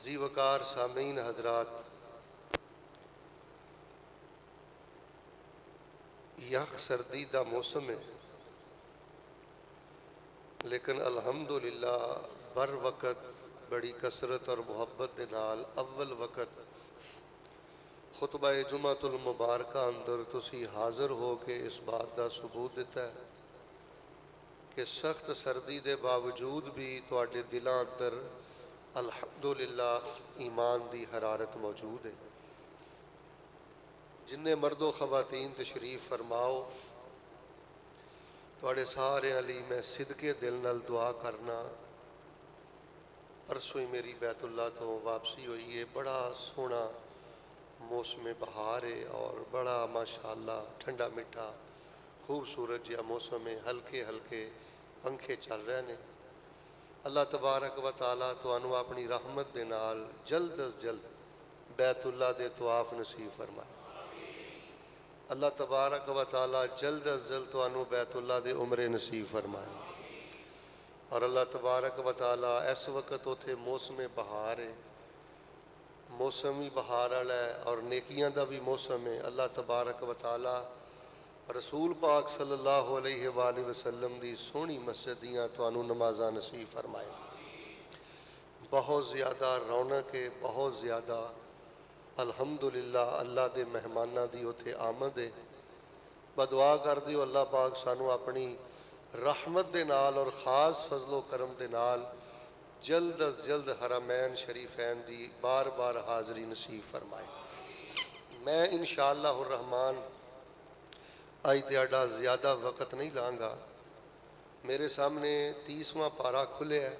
ذی وقار سامعین حضرات، یخ سردی دا موسم ہے، لیکن الحمدللہ بر وقت بڑی کثرت اور محبت دے نال اول وقت خطبہ جمعۃ المبارکہ اندر تسی حاضر ہو کے اس بات دا ثبوت دیتا ہے کہ سخت سردی دے باوجود بھی تواڈے دلاں اندر الحمدللہ ایمان دی حرارت موجود ہے۔ جنہیں مرد و خواتین تشریف فرماؤ، تواڈے سارے علی میں صدقے دل نال دعا کرنا۔ پرسوں ہی میری بیت اللہ تو واپسی ہوئی ہے، بڑا سونا موسم بہار ہے اور بڑا ماشاءاللہ ٹھنڈا میٹھا خوبصورت جہا موسم ہے، ہلکے ہلکے پنکھے چل رہے ہیں۔ اللہ تبارک و تعالیٰ تانوں اپنی رحمت دے نال جلد از جلد بیت اللہ دے طواف نصیب فرمائے۔ اللہ تبارک و تعالیٰ جلد از جلد تانوں بیت اللہ دے عمرے نصیب فرمائے، اور اللہ تبارک و تعالیٰ اس وقت اتھے موسم بہار ہے، موسمی بہار والا ہے اور نیکیاں دا بھی موسم ہے۔ اللہ تبارک و تعالیٰ رسول پاک صلی اللہ علیہ وآلہ وسلم دی سونی مسجد دیاں تانوں نمازاں نصیب فرمائے۔ بہت زیادہ رونق ہے، بہت زیادہ الحمدللہ اللہ دے مہماناں دی اتھے آمد ہے۔ بدعا کر دیو اللہ پاک سانو اپنی رحمت دے نال اور خاص فضل و کرم دے نال جلد از جلد حرمین شریفین دی بار بار حاضری نصیب فرمائے۔ میں انشاءاللہ الرحمن آج تیاڈا زیادہ وقت نہیں لانگا۔ میرے سامنے 30واں پارہ کھلے ہے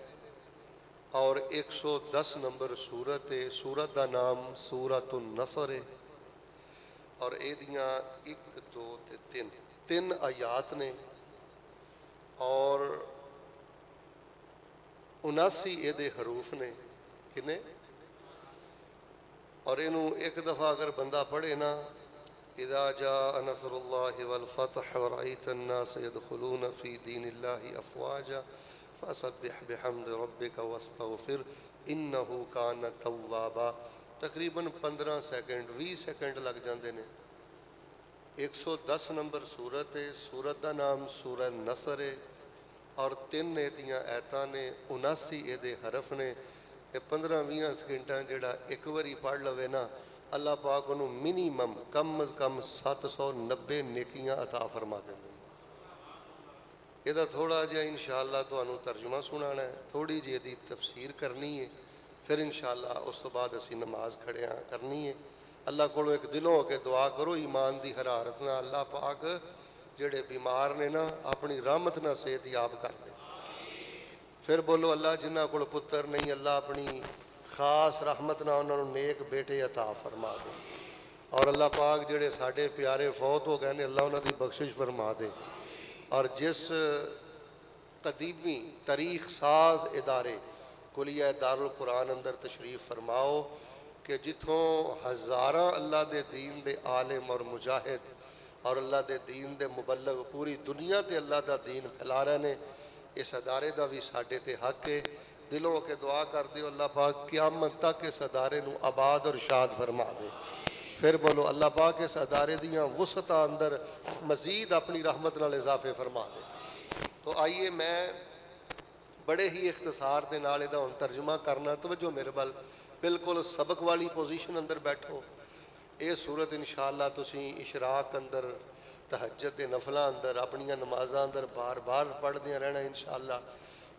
اور 110 نمبر سورت ہے۔ سورت دا نام سورۃ النصر ہے اور اے دیاں 1 2 تے 3 آیات نے اور 79 اے دے حروف نے۔ کنے؟ اور انہوں ایک دفعہ اگر بندہ پڑھے نا، اذا جاء نصر اللہ والفتح ورأیت الناس يدخلون فی دین اللہ افواجا فسبح بحمد ربک واستغفر انہ کان توابا۔ تقریباً 15 سیکنڈ 20 سیکنڈ لگ جاندے نے۔ 110 نمبر سورت ہے، سورت دا نام سورہ نصر ہے اور 3 ایتیاں ایتاں نے، 79 اے دے حرف نے۔ 15-20 سیکنڈاں جڑا ایک واری پڑھ لوے نا، اللہ پاک انہوں منیمم کم از کم 790 نیکیاں عطا فرما دیں گے۔ یہ دا تھوڑا جہا انشاءاللہ تو انہوں ترجمہ سنانا ہے، تھوڑی جی دی تفسیر کرنی ہے، پھر انشاءاللہ اس تو بعد اسی نماز کھڑے ہاں کرنی ہے۔ اللہ کو ایک دلوں ہو کے دعا کرو ایمان دی حرارت نہ اللہ پاک جڑے بیمار نے نا اپنی رحمت نہ صحت یاب کر دے۔ پھر بولو اللہ جنہ کو پتر نہیں، اللہ اپنی خاص رحمت نہ انہوں نے نیک بیٹے عطا فرما دے، اور اللہ پاک جڑے ساڑھے پیارے فوت ہو گئے نے اللہ انہوں دی بخشش فرما دے۔ اور جس قدیمی تاریخ ساز ادارے کلیہ دارالقرآن اندر تشریف فرماؤ کہ جتھوں ہزاراں اللہ دے دین دے عالم اور مجاہد اور اللہ دے دین دے مبلغ پوری دنیا تے اللہ دا دین پھیلا رہے نے، اس ادارے دا بھی ساڈے تے حق ہے۔ دلوں کے دعا کر دیو اللہ پاک قیامت تک اس ادارے نو آباد اور شاد فرما دے۔ پھر بولو اللہ پاک اس ادارے دیاں وسعتاں اندر مزید اپنی رحمت نال اضافے فرما دے۔ تو آئیے میں بڑے ہی اختصار دے نال دا ہن ترجمہ کرنا، توجہ میرے بل بالکل سبق والی پوزیشن اندر بیٹھو۔ اے صورت انشاءاللہ تسی اشراق اندر، تہجد دے نفلاں اندر، اپنیاں نمازاں اندر بار بار پڑھ دیاں رہنا انشاءاللہ۔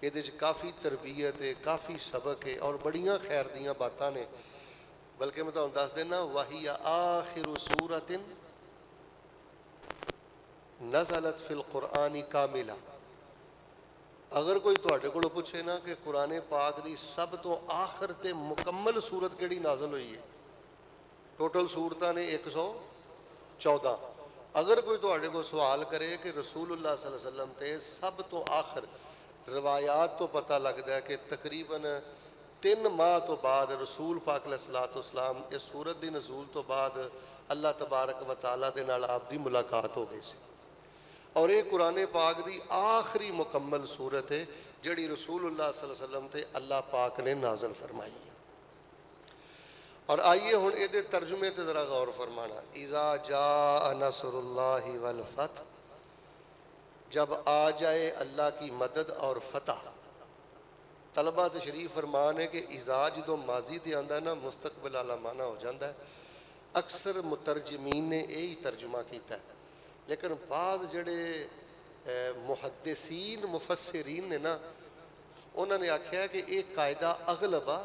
یہ دے کافی تربیت ہے، کافی سبق ہے اور بڑیاں خیر دیاں باتاں نے۔ بلکہ میں تو دس دینا وَهِيَ آخِرُ سُورَةٍ نزلت فی القرآن کاملہ۔ اگر کوئی تواڈے کولوں پوچھے نا کہ قرآن پاک دی سب تو آخر تے مکمل صورت کیڑی نازل ہوئی ہے، ٹوٹل صورتاں نے 114۔ اگر کوئی تواڈے کو سوال کرے کہ رسول اللہ صلی اللہ علیہ وسلم تے سب تو آخر، روایات تو پتہ لگتا ہے کہ تقریباً 3 ماہ تو بعد رسول پاک علیہ السلام اس صورت دی نزول تو بعد اللہ تبارک و تعالیٰ دے نال آپ دی ملاقات ہو گئی سی، اور یہ قرآن پاک دی آخری مکمل صورت ہے جڑی رسول اللہ صلی اللہ علیہ وسلم تے اللہ پاک نے نازل فرمائی ہے۔ اور آئیے ہن یہ ترجمے تے ذرا غور فرمانا. اذا جاء نصر اللہ والفتح، جب آ جائے اللہ کی مدد اور فتح. طلبہ تشریف فرمان ہے کہ اذا جدو ماضی تے آندا ہے نا مستقبل والا معنی ہو جاتا ہے. اکثر مترجمین نے یہی ترجمہ کیتا ہے، لیکن بعض جڑے محدثین مفسرین نے نا انہوں نے آکھیا کہ ایک قاعدہ اغلبہ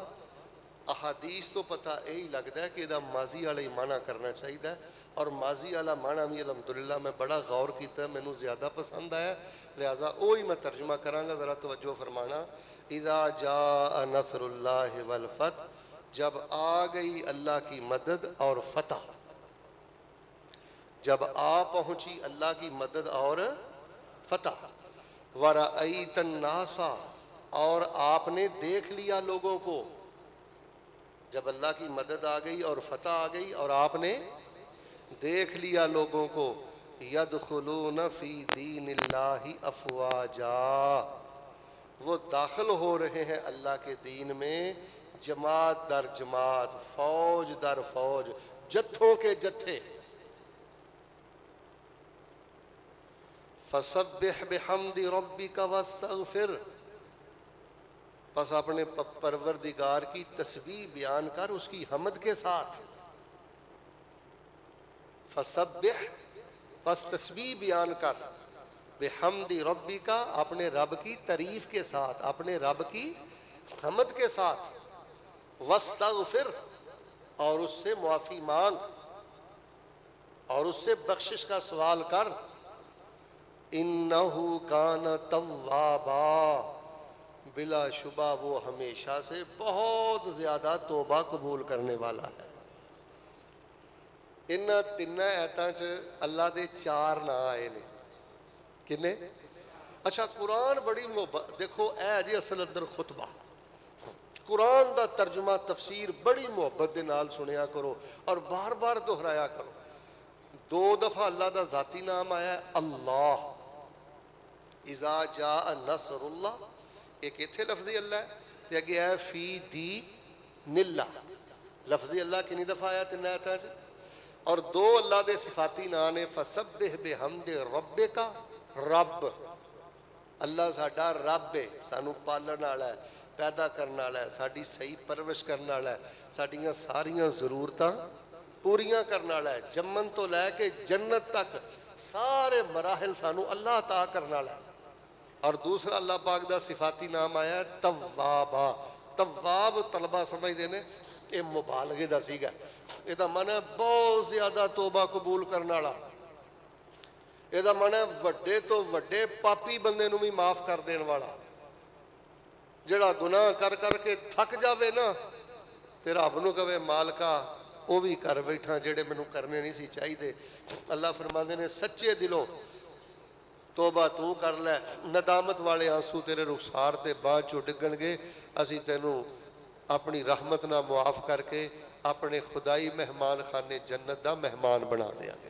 احادیث تو پتہ یہی لگتا ہے کہ یہ ماضی والا ہی معنی کرنا چاہیے، اور ماضی والا معنی بھی الحمدللہ میں بڑا غور کیتا ہے، مینوں زیادہ پسند آیا، لہٰذا وہی میں ترجمہ کراں گا. ذرا توجہ فرمانا. اذا جاء نصر اللہ والفتح، جب آ گئی اللہ کی مدد اور فتح، جب آ پہنچی اللہ کی مدد اور فتح. وَرَأَيْتَ النَّاسَ، اور آپ نے دیکھ لیا لوگوں کو. جب اللہ کی مدد آ گئی اور فتح آ گئی اور آپ نے دیکھ لیا لوگوں کو. يَدْخُلُونَ فِي دِينِ اللَّهِ أَفْوَاجًا، وہ داخل ہو رہے ہیں اللہ کے دین میں جماعت در جماعت، فوج در فوج، جتھوں کے جتھے. فَسَبِّحْ بِحَمْدِ رَبِّكَ وَاسْتَغْفِرْ، پس اپنے پروردگار کی تسبیح بیان کر اس کی حمد کے ساتھ. فَسَبِّحْ، پس تسبیح بیان کر، بحمد ربی کا، اپنے رب کی تعریف کے ساتھ، اپنے رب کی حمد کے ساتھ. واستغفر، اور اس سے معافی مانگ اور اس سے بخشش کا سوال کر. انہو کان توابا، بلا شبہ وہ ہمیشہ سے بہت زیادہ توبہ قبول کرنے والا ہے. ان تین ایتاں چ اللہ دے چار نا آئے نے. کنے؟ اچھا قرآن بڑی محبت، دیکھو اے جی اصل اندر خطبہ، قرآن دا ترجمہ تفسیر بڑی محبت دے نال سنیا کرو اور بار بار دہرایا کرو. 2 دفعہ اللہ دا ذاتی نام آیا ہے اللہ. اذا جاء نصر اللہ، ایک ایتھے لفظی اللہ ہے تے اگے ہے فی دین اللہ. لفظی اللہ کنی دفعہ آیا 3 آیتاں چ، اور 2 اللہ دے صفاتی نام نے. فسبح بحمد ربک، رب اللہ ساڈا رب ہے، سانو پالن والا ہے، پیدا کرنے والا ہے، ساڈی صحیح پرورش کرنے والا ہے، ساڈیاں ساریاں ضرورتاں پوریاں کرنے والا ہے، جمن تو لے کے جنت تک سارے مراحل سانو اللہ عطا کرنے والا ہے. اور دوسرا اللہ پاک دا صفاتی نام آیا ہے توابا. تواب طلبہ سمجھتے ہیں یہ مبالغے دا سیگا، یہ دا معنی ہے بہت زیادہ توبہ قبول کرنے والا. یہ دا معنی ہے وڈے تو وڈے پاپی بندے نو بھی معاف کر دین والا. جڑا گناہ کر کر کے تھک جاوے نا تے رب نو کہے مالکا وہ بھی کر بیٹھا جڑے مینوں کرنے نہیں سی چاہیے. اللہ فرماندے نے سچے دلوں توبہ تو کر لے، ندامت والے آنسو تیرے رخسار تے بعد چو ڈگن گے، اسی تینوں اپنی رحمت نہ معاف کر کے اپنے خدائی مہمان خانے جنت دا مہمان بنا دیا گے.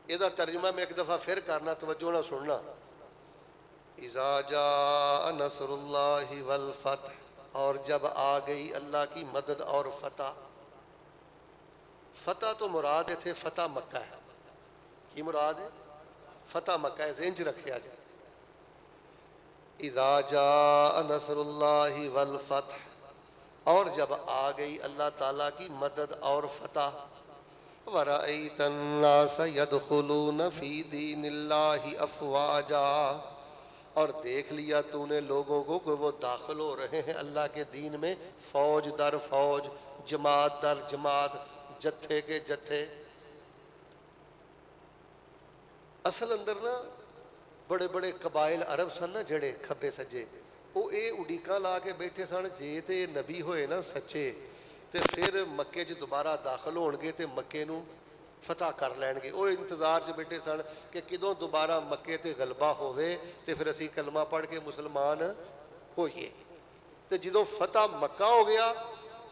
یہ ترجمہ میں ایک دفعہ پھر کرنا، توجہ نہ سننا. اذا جاء نصر اللہ والفتح، اور جب آ گئی اللہ کی مدد اور فتح. فتح تو مراد تھے فتح مکہ ہے. کی مراد ہے؟ فتح مکہ ہے، ذہن چ رکھیا جائے. اذا جاء نصر اللہ والفتح، اور جب آ گئی اللہ تعالیٰ کی مدد اور فتح. وَرَأَيْتَ النَّاسَ يَدْخُلُونَ فِي دِينِ اللَّهِ أَفْوَاجًا، اور دیکھ لیا تو نے لوگوں کو کہ وہ داخل ہو رہے ہیں اللہ کے دین میں فوج در فوج، جماعت در جماعت، جتھے کے جتھے. اصل اندر نا بڑے بڑے قبائل عرب سن نا جڑے کھبے سجے، وہ اے اڈیکاں لا کے بیٹھے سن جے تے نبی ہوئے نا سچے تے پھر مکے چ دوبارہ داخل ہون گے تے مکے نو فتح کر لین گے. وہ انتظار چ بیٹھے سن کہ کدوں دوبارہ مکے تے غلبہ ہوئے تے پھر اسی کلمہ پڑھ کے مسلمان ہوئیے. تے جدوں فتح مکہ ہو گیا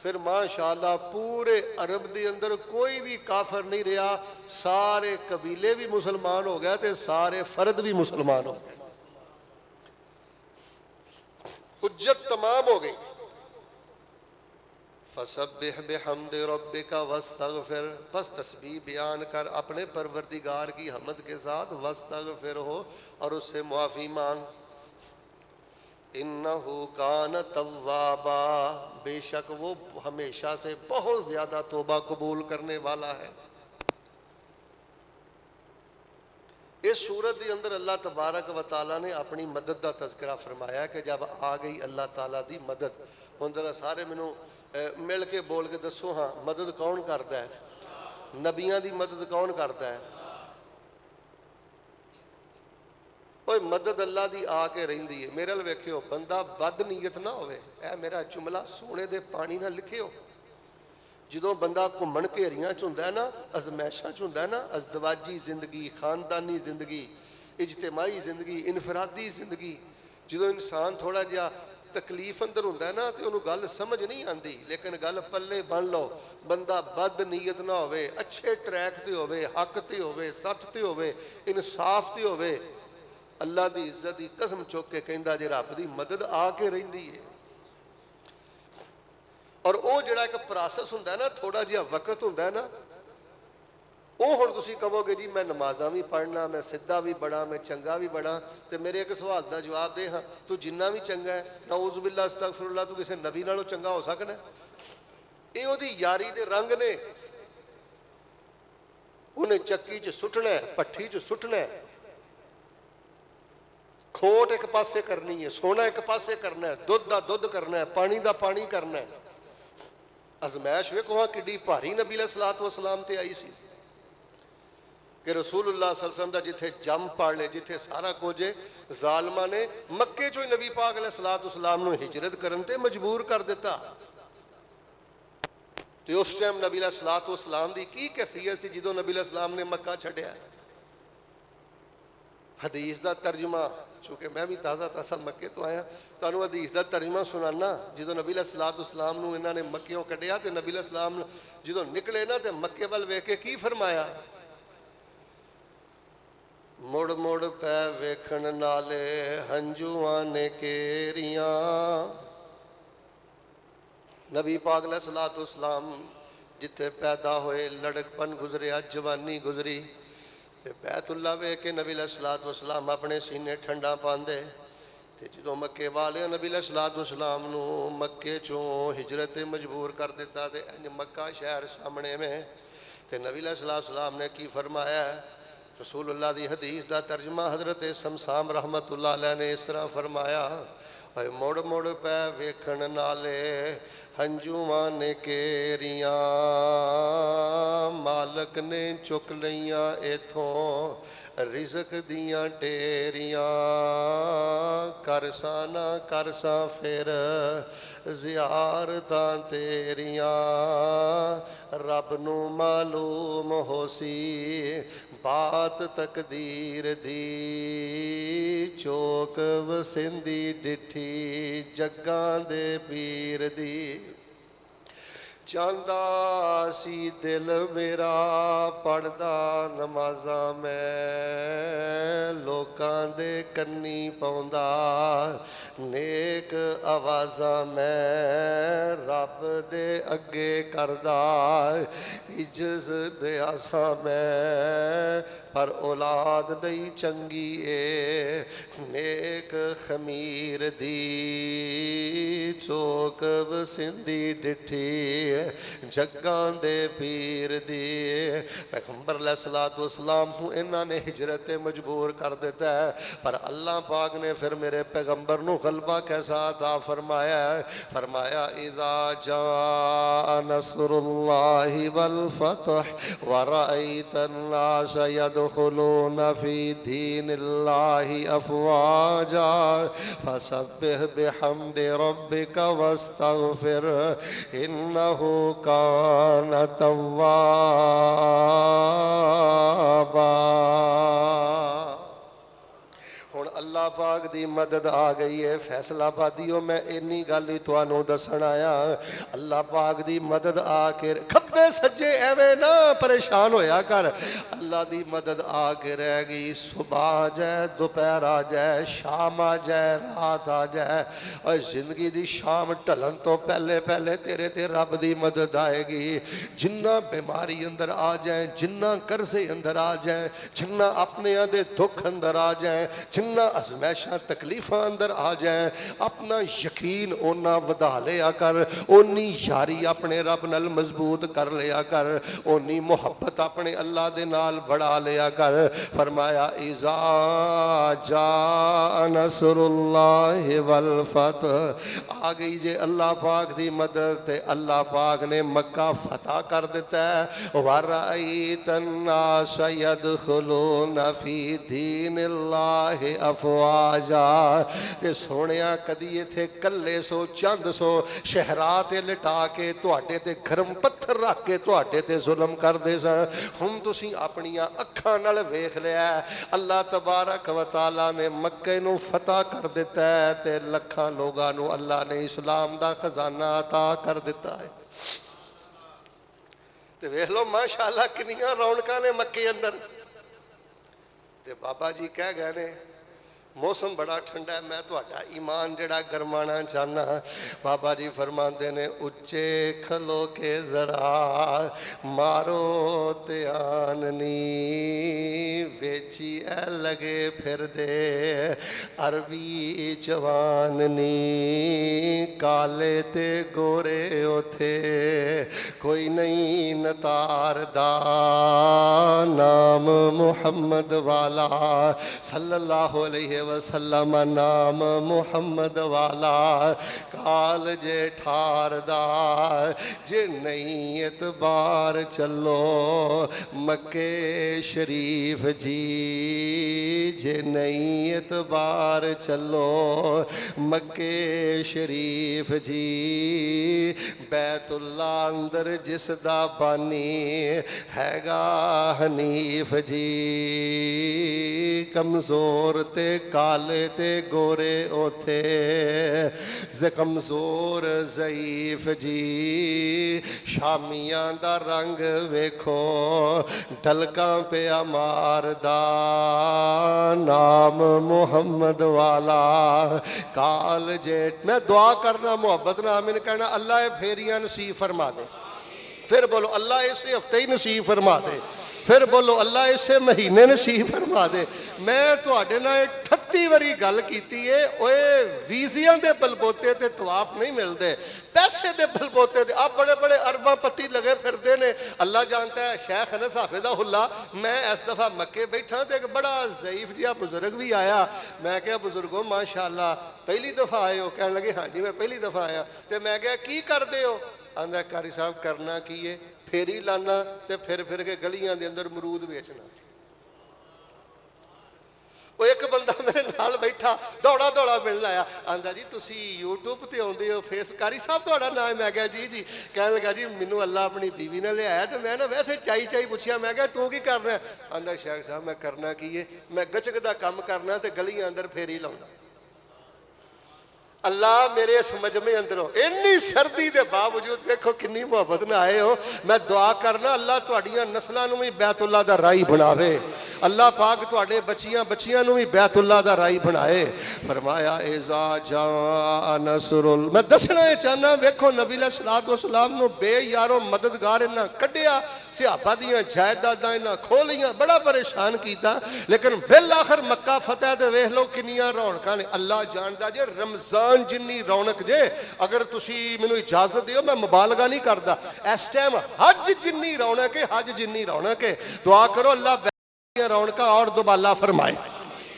پھر ماشاءاللہ پورے عرب دے اندر کوئی بھی کافر نہیں رہا، سارے قبیلے بھی مسلمان ہو گئے تے سارے فرد بھی مسلمان ہو گئے. حجت تمام ہو گئی. فسبح بحمد ربک واستغفر، بس تسبیح بیان کر اپنے پروردگار کی حمد کے ساتھ، واستغفر ہو اور اس سے معافی مانگ۔ انہو کان توابا، بے شک وہ ہمیشہ سے بہت زیادہ توبہ قبول کرنے والا ہے۔ اس صورت کے اندر اللہ تبارک و تعالیٰ نے اپنی مدد کا تذکرہ فرمایا کہ جب آ گئی اللہ تعالیٰ دی مدد، ہن ذرا سارے مینوں مل کے بول کے دسو ہاں مدد کون کرتا ہے؟ نبیاں دی مدد کون کرتا ہے؟ اوے مدد اللہ دی آ کے رہندی ہے۔ میرے ال ویکھیو بندہ بد نیت نہ ہوئے، اے میرا جملہ سونے دے پانی نہ لکھیو۔ جدوں بندہ گھمن گھیریاں چ ہوندا ہے نا، ازمائشاں چ ہوندا ہے نا، ازدواجی زندگی، خاندانی زندگی، اجتماعی زندگی، انفرادی زندگی، جدوں انسان تھوڑا جہا تکلیف اندر ہوندا ہے نا تے اونوں گل سمجھ نہیں آندی، لیکن گل پلے بن لو، بندہ بد نیت نہ ہوئے، اچھے ٹریک تے ہوئے، حق تے ہوئے، سچ تے ہوئے، انصاف تے ہوئے، اللہ دی عزت دی قسم چک کے کہندا جے رب دی مدد آ کے رہندی ہے۔ اور وہ جڑا ایک پروسیس ہوندا ہے نا، تھوڑا جہا وقت ہوندا ہے نا، وہ ہن تسی کہو گے جی میں نمازاں بھی پڑھنا، میں سدھا بھی بڑا، میں چنگا بھی بڑا، تے میرے ایک سوال دا جواب دے ہاں، تو جنہ بھی چنگا ہے، نعوذ باللہ استغفر اللہ، تو کسی نبی نالوں چنگا ہو سکنا ہے؟ اے او دی یاری دے رنگ نے، انہیں چکی چ سٹنا ہے، پٹھی چ سٹنا ہے، کھوٹ ایک پاسے کرنی ہے، سونا ایک پاسے کرنا ہے، دودھ دا دودھ کرنا ہے، پانی دا پانی کرنا ہے۔ ازمائش ویکھو ہاں کڈی بھاری نبی علیہ الصلوۃ والسلام تے آئی سی کہ رسول اللہ صلی اللہ علیہ وسلم دا جتھے جم پڑ لے، جتھے سارا کچھ ظالماں نے مکے چوں ہی نبی پاک علیہ الصلوۃ والسلام نو ہجرت کرن تے مجبور کر دیتا۔ تے اس ٹائم نبی علیہ الصلوۃ والسلام دی کی کیفیت سی جدوں نبی علیہ السلام نے مکہ چھڈیا؟ حدیث دا ترجمہ، چونکہ میں بھی تازہ مکے تو آیا، تانوں حدیث دا ترجمہ سنانا۔ جدوں نبی علیہ الصلوۃ والسلام نو انہاں نے مکیوں کڈیا تے نبی علیہ السلام جدوں نکلے نا تے مکے ول ویکھ کے کی فرمایا؟ مڑ مڑ پہ ویکھن نالے ہنجواں نے کیریاں۔ نبی پاک علیہ الصلوۃ والسلام جتھے پیدا ہوئے، لڑکپن گزریا، جوانی گزری، تے بیت اللہ ویکھ کے نبی علیہ الصلوۃ والسلام اپنے سینے ٹھنڈا پاندے، تے جدوں مکے والے نبی علیہ الصلوۃ والسلام نو مکے چوں ہجرت مجبور کر دیتا تے انج مکہ شہر سامنے میں، تے نبی علیہ الصلوۃ والسلام نے کی فرمایا ہے؟ رسول اللہ دی حدیث دا ترجمہ حضرت سمسام رحمت اللہ علیہ نے اس طرح فرمایا، اے مڑ مڑ پہ ویکھن نالے ہنجواں نے کیریاں، مالک نے چک لیاں ایتھوں رزق دیاں ڈیریاں، کرساں نہ کرساں پھر زیارتاں تیریاں، رب نو معلوم ہو سی بات تقدیر دی، چوک وسندی ڈٹھی جگاں دے پیر دی، چاہندا سی دل میرا پڑھدا نمازاں میں، لوکاں دے کنی پاوندا نیک آوازاں میں، رب دے اگے کردا عجز دے آساں میں، پر اولاد نہیں چنگی اے نیک خمیر دی، چوک وسندی ڈٹھی جگاں دے پیر دی۔ پیغمبر علیہ الصلوۃ والسلام کو انہاں نے ہجرت مجبور کر دیتا ہے، پر اللہ پاک نے پھر میرے پیغمبر نو غلبہ کیسا عطا فرمایا ہے؟ فرمایا اذا جاء نصر اللہ والفتح ورأیت الناس يدخلون في دين الله أفواجا فسبح بحمد ربك واستغفر إنه كان توابا۔ ہن اللہ پاک دی مدد آ گئی ہے فیصلہ آبادیوں میں اینی گل ہی تانوں دسن آیا اللہ پاک دی مدد آ کے کھبے سجے ایویں نہ پریشان ہویا کر اللہ دی مدد آ کے رہ گئی صبح آ جائے دوپہر آ جائے شام آ جائے رات آ جائے اور زندگی دی شام ٹلن تو پہلے پہلے تیرے تے رب دی مدد آئے گی جنہ بیماری اندر آ جائیں جنہ قرضے اندر آ جائیں جنہ اپنے دے دکھ اندر آ جائیں جنہ ازمائشاں تکلیفاں اندر آ جائیں اپنا یقین اونا ودا لیا کر اونی یاری اپنے رب نال مضبوط کر لیا کر اونی محبت اپنے اللہ دے نال بڑھا لیا کر فرمایا اذا جاء نصر اللہ والفتح آ گئی جے اللہ پاک دی مدد تے اللہ پاک نے مکہ فتح کر دیتا ہے وَرَأَيْتَ النَّاسَ يَدْخُلُونَ فِي دِينِ اللَّهِ أَفْوَاجًا تے سونیا کدی تھے کلے سو چند سو شہرات لٹا کے تواڈے تے گرم پتھر رکھ کے تواڈے تے ظلم کر دے سن ہن تسی اپنیاں اکھاں نال ویکھ لیا اللہ تبارک و تعالی نے مکے نو فتح کر دیتا ہے تے لکھاں لوگاں نو اللہ نے اسلام دا خزانہ عطا کر دیتا ہے تے ویکھ لو ماشاءاللہ کنیاں رونقاں نے مکے اندر تے بابا جی کہہ گئے نے موسم بڑا ٹھنڈا ہے میں تہاڈا ایمان جڑا گرمانا چاہنا بابا جی فرماندے نے اچے کھلو کے ذرا مارو تے آننی ویچی اے لگے پھر دے عربی جواننی کالے تے گورے اوتھے کوئی نہیں نتار دا نام محمد والا صلی اللہ علیہ وسلم نام محمد والا کال جے ٹھار دا جے نہیں اعتبار چلو مکے شریف جی جے نہیں اعتبار چلو مکے شریف جی بیت اللہ اندر جس دا بانی ہے گا حنیف جی کمزور تے کالے تے گورے اوتھے کمزور ضعیف جی شامیاں دا رنگ ویکھو ڈلکاں پہ امار دا نام محمد والا کال جیٹ میں دعا کرنا محبت نہ آمین کہنا اللہ پھیریاں نصیب فرما دے پھر بولو اللہ اسے ہفتے ہی نصیب فرما دے پھر بولو اللہ اسے مہینے نصیب فرما دے میں تواڈے نال 38 واری گل کیتی ہے اوئے ویزیاں دے بلبوتے تے طواف نہیں ملدے پیسے دے بلبوتے دے آپ بڑے بڑے ارباں پتی لگے پھردے نے اللہ جانتا ہے شیخ انس حافظہ اللہ میں اس دفعہ مکے بیٹھا تے ایک بڑا ضعیف جہا بزرگ بھی آیا میں کہا بزرگوں ماشاءاللہ پہلی دفعہ آئے ہو کہنے لگے ہاں جی میں پہلی دفعہ آیا تے میں کہا کی کر دے ہو آندہ قاری صاحب کرنا کیے پھیری لانا تے پھر کے گلیاں دے اندر مرود بیچنا وہ ایک بندہ میرے نال بیٹھا دوڑا دوڑا مل آیا آندا جی تسی یوٹیوب تے ہوندے ہو فیس کاری صاحب تہاڈا نام میں کہا جی کہنے لگا جی مینوں اللہ اپنی بیوی نے لے آیا تے میں نا ویسے چائی پوچھیا میں کہا تو کی کرنا ہے آندا شیخ صاحب میں کرنا کی ہے میں گچک دا کام کرنا تے گلیاں اندر پھیری لاؤنا اللہ میرے اس مجمع اندروں اتنی سردی دے باوجود دیکھو کنی محبت نہ آئے ہو میں دعا کرنا اللہ تہاڈیاں نسلاں نوں بھی بیت اللہ دا راہی بناوے اللہ پاک تہاڈے بچیاں نوں بھی بیت اللہ دا راہی بنائے فرمایا اذا جاء نصر میں دسنا چاہنا ویکھو نبی علیہ الصلوۃ والسلام نو بے یارو مددگار انہاں کڈیا صحابہ دیاں جائیداداں انہاں کھولیاں بڑا پریشان کیتا لیکن بالآخر مکہ فتح تے ویکھ لو کنیاں رونقاں نے اللہ جاندا جے رمضان جنی رونق جے اگر تسی مینوں اجازت دیو میں مبالغہ نہیں کردا اس ٹائم حج جنی رونق ہے حج جنی رونق ہے دعا کرو اللہ رونقاں اور دوبالا فرمائے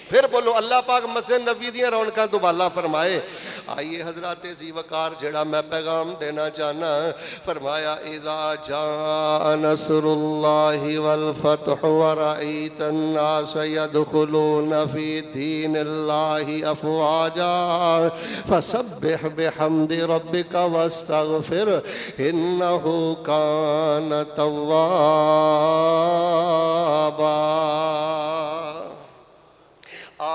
پھر بولو اللہ پاک مسجد نبوی دیاں رونقاں دوبالا فرمائے آئیے حضرات ذی وقار جڑا میں پیغام دینا چاہنا فرمایا اذا جاء نصر اللہ والفتح ورأیت الناس يدخلون فی دین اللہ افواجا فسبح بحمد ربک واستغفر انہ کان توابا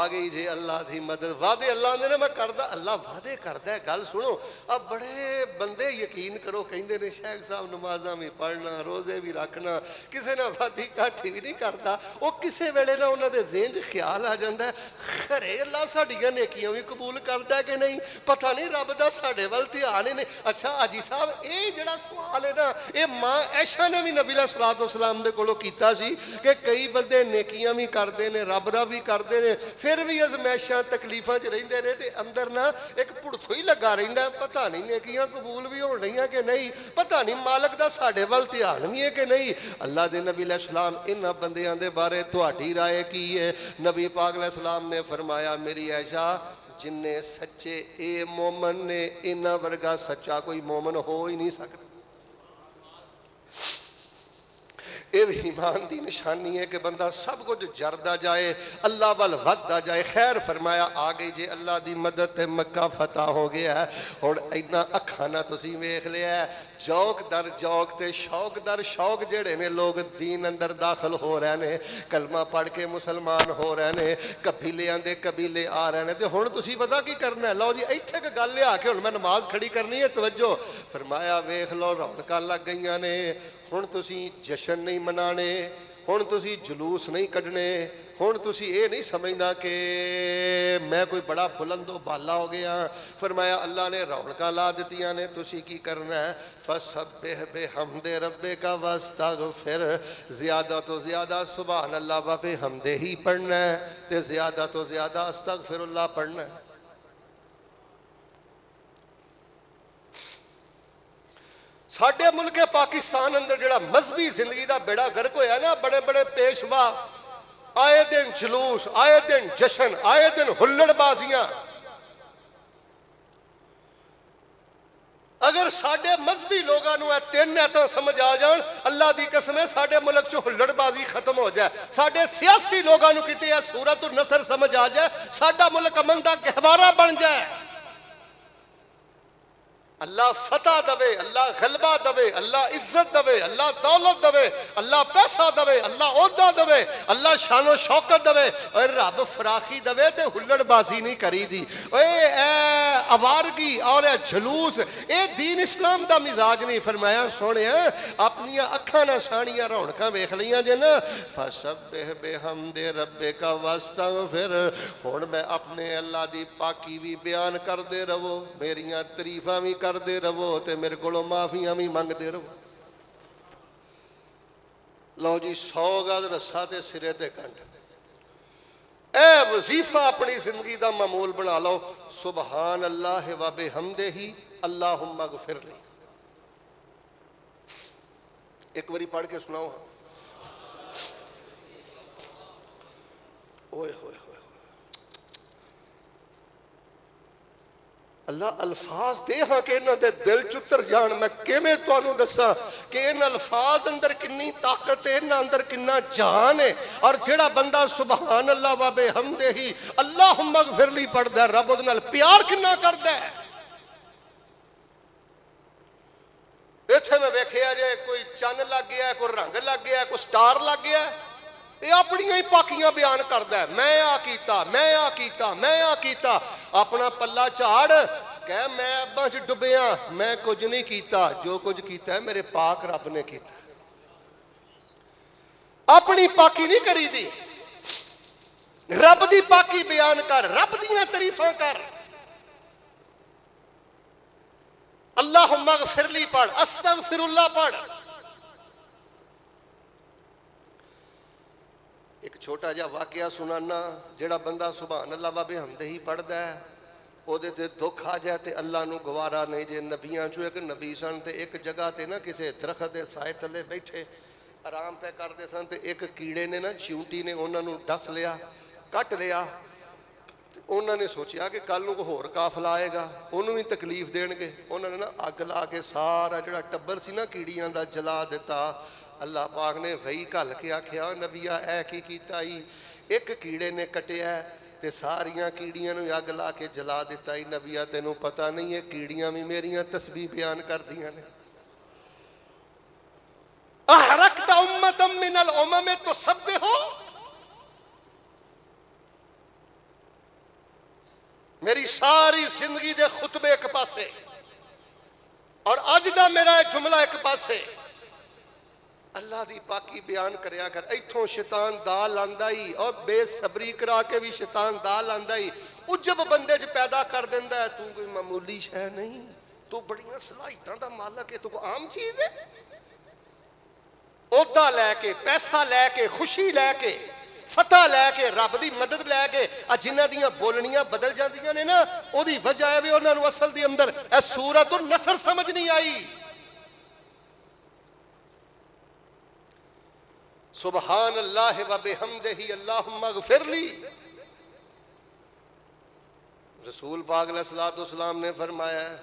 آ گئی جی اللہ دی مدد. وعدے اللہ نے میں کردا, اللہ وعدے کردا ہے. گل سنو, اب بڑے بندے یقین کرو کہندے نے شیخ صاحب نمازاں بھی پڑھنا, روزے بھی رکھنا, کسے نہ وعدی گھاٹی بھی نہیں کرتا. وہ کسے ویلے نہ انہاں دے ذہن چ خیال آ جاندا ہے خرے اللہ ساڈیاں نیکیاں بھی قبول کردا ہے کہ نہیں, پتہ نہیں رب دا ساڈے ول دھیان ہی نہیں. اچھا حاجی صاحب اے جڑا سوال ہے نا, اے ماں عائشہ نے بھی نبی علیہ الصلوۃ والسلام دے کولوں کیتا سی کہ کئی بندے نیکیاں بھی کردے نے, رب دا بھی کردے نے, پھر بھی ازمائشاں تکلیفاں چ رہندے نے تے اندر نا ایک پڑتھو ہی لگا رہندا ہے, پتہ نہیں نیکیاں قبول بھی ہون رہیاں کہ نہیں, پتہ نہیں مالک دا ساڈے ول دھیان بھی ہے کہ نہیں. اللہ دے نبی علیہ السلام انہاں بندیاں دے بارے تہاڈی رائے کی ہے؟ نبی پاک علیہ السلام نے فرمایا میری عائشہ جن سچے اے مومن نے, انہاں ورگا سچا کوئی مومن ہو ہی نہیں سکتا. یہ ایمان دی نشانی ہے کہ بندہ سب کچھ جردہ جائے, اللہ وال ودہ جائے. خیر فرمایا آ گئی جی اللہ دی مدد تے مکہ فتح ہو گیا ہے. اور اینا اکھانا تسی ویکھ لیا ہے, جوک در جوک تے شوق در شوق جڑے نے لوگ دین اندر داخل ہو رہے نے, کلمہ پڑھ کے مسلمان ہو رہے نے, قبیلے آندے قبیلے آ رہے نے. تے ہن تسی پتہ کی کرنا ہے, لو جی ایتھے کہ گل لیا کے ہن میں نماز کھڑی کرنی ہے, توجہ فرمایا ویکھ لو رونقاں لگ گئیاں نے. ہن تسی جشن نہیں منانے, ہن تسی جلوس نہیں کڈنے, ہن تسی اے نہیں سمجھنا کہ میں کوئی بڑا بلند و بالا ہو گیا. فرمایا اللہ نے رونقاں لا دتیاں نے, تسی کی کرنا ہے فسبح بحمد ربک واستغفر, زیادہ تو زیادہ سبحان اللہ و بحمدہ ہی پڑھنا ہے تے زیادہ تو زیادہ استغفر اللہ پڑھنا ہے. ساڈے ملک پاکستان اندر جڑا مذہبی زندگی دا بیڑا گرک ہویا نا, بڑے بڑے پیشوا, آئے دن جلوس, آئے دن جشن, آئے دن ہلڑ بازیاں. اگر ساڈے مذہبی لوگاں نو اے تین ایتاں سمجھ آ جان, اللہ دی قسم ہے ساڈے ملک چ ہلڑ بازی ختم ہو جائے. ساڈے سیاسی لوگاں نو کتے اے سورۃ النصر سمجھ آ جائے, ساڈا ملک امن دا گہوارہ بن جائے. اللہ فتح دوے, اللہ غلبہ دوے, اللہ عزت دوے, اللہ دولت دوے, اللہ پیسہ دوے, اللہ عہدہ دوے, اللہ شان و شوکت دوے, اور رب فراخی دوے تے ہلڑ بازی نہیں کری دی. اے آوارگی اور اے جلوس, اے دین اسلام دا مزاج نہیں. فرمایا سونے اپنی اکھاں نہ سانیاں رونقاں ویکھ لیاں جے نا, فسبح بحمد ربک واستغفر. ہن میں اپنے اللہ دی پاکی بھی بیان کر دے رہو, میریاں تعریفاں بھی کر دے رہو تے میرے کولوں معافیاں بھی منگ دے رہو. لو جی 100 گز رسا تے سرے تے کنڈ, اے وظیفہ اپنی زندگی دا معمول بنا لو, سبحان اللہ و بحمدہ اللہم اغفر لی. ایک باری پڑھ کے سناؤ. اوئے ہوئے اللہ الفاظ دے ہاں کہ انہاں دے دل چتر جان. میں کیویں تانوں دساں کہ ان الفاظ اندر کنی طاقت ہے, انہاں اندر کنا جان ہے. اور جڑا بندہ سبحان اللہ و بحمدہ اللہم اغفر لی پڑھدا ہے, رب اودے نال پیار کنا کردا ہے. ایتھے میں ویکھیا جے کوئی چن لگ گیا ہے, کوئی رنگ لگ گیا ہے, کوئی سٹار لگ گیا ہے, یہ اپنی ہی پاکیاں بیان کردا ہے. میں آ کیتا, میں آ کیتا, میں آ کیتا. اپنا پلہ چاڑ کہ میں اباں چ ڈبیاں, میں کچھ نہیں کیتا, جو کچھ کیتا ہے میرے پاک رب نے کیتا. اپنی پاکی نہیں کری دی, رب دی پاکی بیان کر, رب دیاں تعریفاں کر. اللہم اغفر لی پڑھ, استغفر اللہ پڑھ. ایک چھوٹا جا واقعہ سنانا, جڑا بندہ سبحان اللہ و بحمدہ ہی پڑھدا ہے او دے تے دکھ آ جائے تے اللہ نو گوارا نہیں. جے نبیاں چوں ایک نبی سن تے ایک جگہ تے نا کسے درخت دے سائے تلے بیٹھے آرام پہ کردے سن, تے ایک کیڑے نے نا چیونٹی نے انہاں نو ڈس لیا, کٹ لیا. انہوں نے سوچیا کہ کل کو ہور قافلہ آئے گا, انہوں بھی تکلیف دین گے. انہوں نے نا اگ لا کے سارا جڑا ٹبر سی نا کیڑیاں دا جلا دیتا. اللہ پاک نے وہی گل کے آکھیا نبیا اے کی کیتا ہی, ایک کیڑے نے کٹیا تے ساریاں کیڑیاں نو اگ لا کے جلا دیتا ہی. نبیا تینوں پتہ نہیں ہے کیڑیاں بھی میریاں تسبیح بیان کر دیاں نے. احرقت امتا من الامم تسبحو, میری ساری زندگی دے خطبے ایک پاسے اور اج دا میرا جملہ ایک پاسے، اللہ دی پاکی بیان کریا کر۔ ایتھوں شیطان دال آندا ہی، اور بے صبری کرا کے بھی شیطان دال آندا ہی، عجب بندے چ پیدا کر دیندا ہے۔ تو کوئی معمولی شے نہیں، تو بڑیاں صلاحیتاں دا مالک ہے، تو کوئی عام چیز ہے؟ عہدہ لے کے، پیسہ لے کے، خوشی لے کے، فتح لے کے، رب دی مدد لے کے، جنہاں دیاں بولنیاں بدل جاندیاں نے نا، او دی وجہ ہے بھی انہاں نوں اصل دی اندر اے سورۃ النصر سمجھ نہیں آئی۔ سبحان اللہ و بحمدہ اللہم اغفر لی۔ رسول پاک علیہ الصلوۃ والسلام نے فرمایا ہے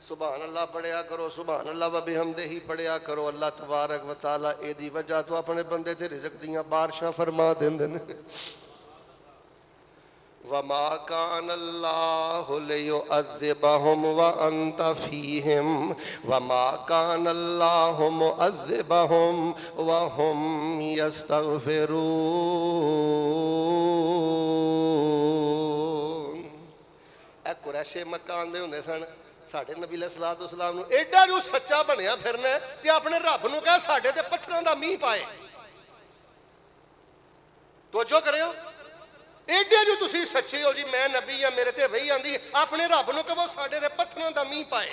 سبحان اللہ پڑھیا کرو، سبحان اللہ و بحمدہ پڑھیا کرو، اللہ تبارک و تعالی اے دی وجہ تو اپنے بندے تے رزق دیاں بارشاں فرما دیندے نے۔ وَمَا كَانَ اللَّهُ لِيُعَذِّبَهُمْ وَأَنْتَ فِيهِمْ وَمَا كَانَ اللَّهُ مُعَذِّبَهُمْ وَهُمْ يَسْتَغْفِرُونَ۔ اے قریش مکہ آندے ہوندے سن ساڈے نبی علیہ الصلوۃ والسلام نو ایڈا جو سچا بنیا پھرنا ہے تے اپنے رب نو کہے ساڈے تے پتھراں دا میਂہ پائے۔ توجہ کریو، ایڈے جو تسی سچے ہو جی میں نبی ہاں میرے تے وہی آندی، اپنے رب نو کہو ساڈے تے پتھراں دا میਂہ پائے۔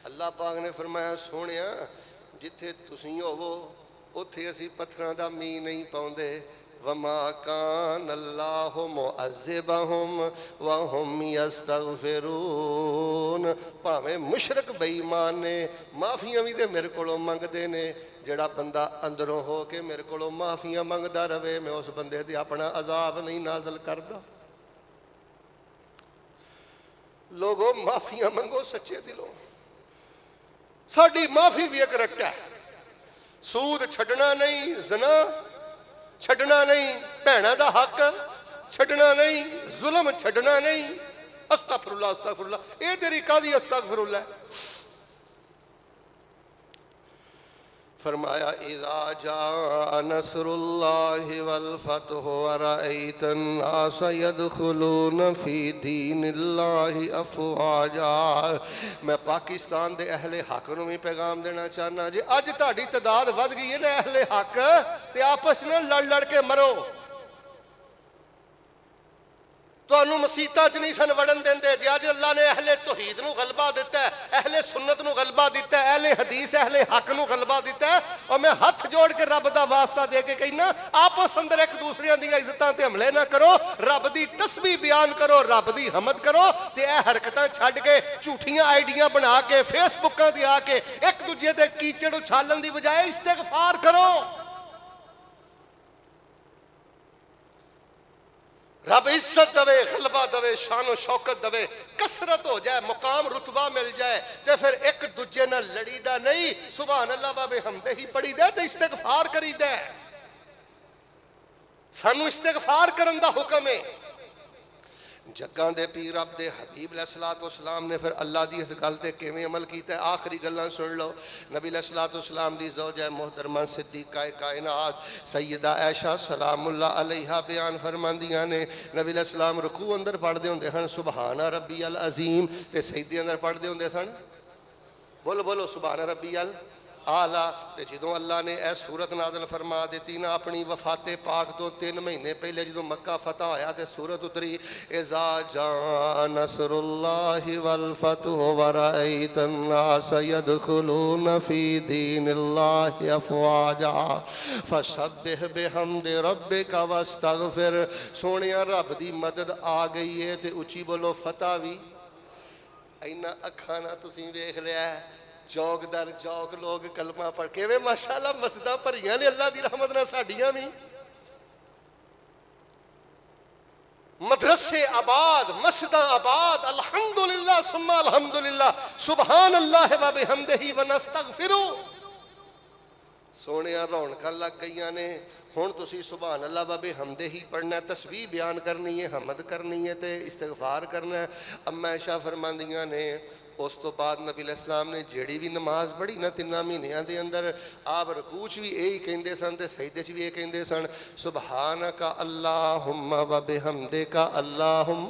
اللہ پاک نے فرمایا سونیا جتھے تسی ہوو اوتھے اسی پتھراں دا میਂہ نہیں پاؤندے۔ وَمَا كَانَ اللَّهُ مُعَذِّبَهُمْ وَهُمْ يَسْتَغْفِرُونَ۔ بھاویں مشرک بے ایمان نے معافیاں بھی تے میرے کولوں منگدے نے، جڑا بندہ اندروں ہو کے میرے کولوں معافیاں منگدا رہے میں اس بندے تے اپنا عذاب نہیں نازل کردا۔ لوگوں معافیاں منگو سچے دلوں۔ ساڈی معافی بھی ایک رکھتا ہے، سود چھڈنا نہیں، زنا چھڈنا نہیں، بھیناں دا حق چھڈنا نہیں، ظلم چھڈنا نہیں۔ استغفر اللہ استغفر اللہ، اے تیری قاضی استغفر اللہ۔ فرمایا اذا جاء نصر اللہ والفتح ورأیت الناس يدخلون فی دین اللہ افواجا۔ میں پاکستان دے اہل حق نو بھی پیغام دینا چاہنا جی اج تہاڈی تعداد ود گئی ہے نا اہل حق تے آپس میں لڑ کے مرو۔ تانوں مسیتاں چ نہیں سن وڑن دیندے جی اج اللہ نے اہل توحید نو غلبہ دیتا ہے، اہل سنت نو غلبہ دیتا ہے، اہل حدیث اہل حق نو غلبہ دیتا ہے۔ اور میں ہاتھ جوڑ کے رب دا واسطہ دے کے کہنا آپس اندر ایک دوسرے دی عزتاں تے حملے نہ کرو، رب دی تسبیح بیان کرو، رب دی حمد کرو تے اے حرکتاں چھڈ کے جھوٹیاں آئیڈیاں بنا کے فیس بکاں تے آ کے ایک دوجے دے کیچڑ اچھالن دی بجائے استغفار کرو۔ رب عزت دوے، غلبہ دوے، شان و شوکت دوے، کثرت ہو جائے، مقام رتبہ مل جائے تے پھر ایک دوجے نہ لڑی دا نہیں، سبحان اللہ و بحمدہ ہی پڑھی دے تے استغفار کری دے۔ سانو استغفار کرن دا حکم ہے۔ جگاں دے پیر رب دے حبیب علیہ الصلوۃ والسلام نے پھر اللہ دی اس گل تے کیویں عمل کیتا ہے آخری گلاں سن لو۔ نبی علیہ الصلوۃ والسلام دی زوجہ محترمہ صدیقہ کائنات سیدہ عائشہ سلام اللہ علیہا بیان فرماندیاں نے نبی علیہ السلام رکوع اندر پڑھدے ہوندے ہن سبحان ربی العظیم تے سجدے اندر پڑھدے ہوندے سن بولو بولو سبحان ربی اعلیٰ۔ تے جدوں اللہ نے اے سورت نازل فرما دیتی نا اپنی وفات پاک تو 3 مہینے پہلے جدوں مکہ فتح ہویا تے سورت اتری اذا جاء نصر اللہ والفتح ورأیت الناس يدخلون فی دین اللہ افواجا فسبح بحمد ربک واستغفر۔ سونیا رب دی مدد آ گئی ہے تے اچھی بولو فتح بھی اینا اکھاں نہ تسی ویکھ لیا ہے چوک در چوک لوگ کلمہ پڑھ کے وے ماشاءاللہ مسجداں بھریاں نے اللہ دی رحمت نہ ساڈیاں بھی مدرسے آباد مسجداں آباد الحمدللہ ثم الحمدللہ سبحان اللہ و بحمدہ ونستغفرہ۔ سونے رونقاں لگ گئیاں نے ہن تسی سبحان اللہ و بحمدہ پڑھنا ہے، تسبیح بیان کرنی ہے، حمد کرنی ہے تے استغفار کرنا ہے۔ اما عائشہ فرماندیاں نے اس تو بعد نبی علیہ السلام نے جیڑی بھی نماز پڑھی نا 3 مہینیاں دے اندر آپ رکوع وچ بھی یہی کہندے سن تے سجدے وچ بھی یہ کہندے سن سبحانک اللہم و بحمدک اللہم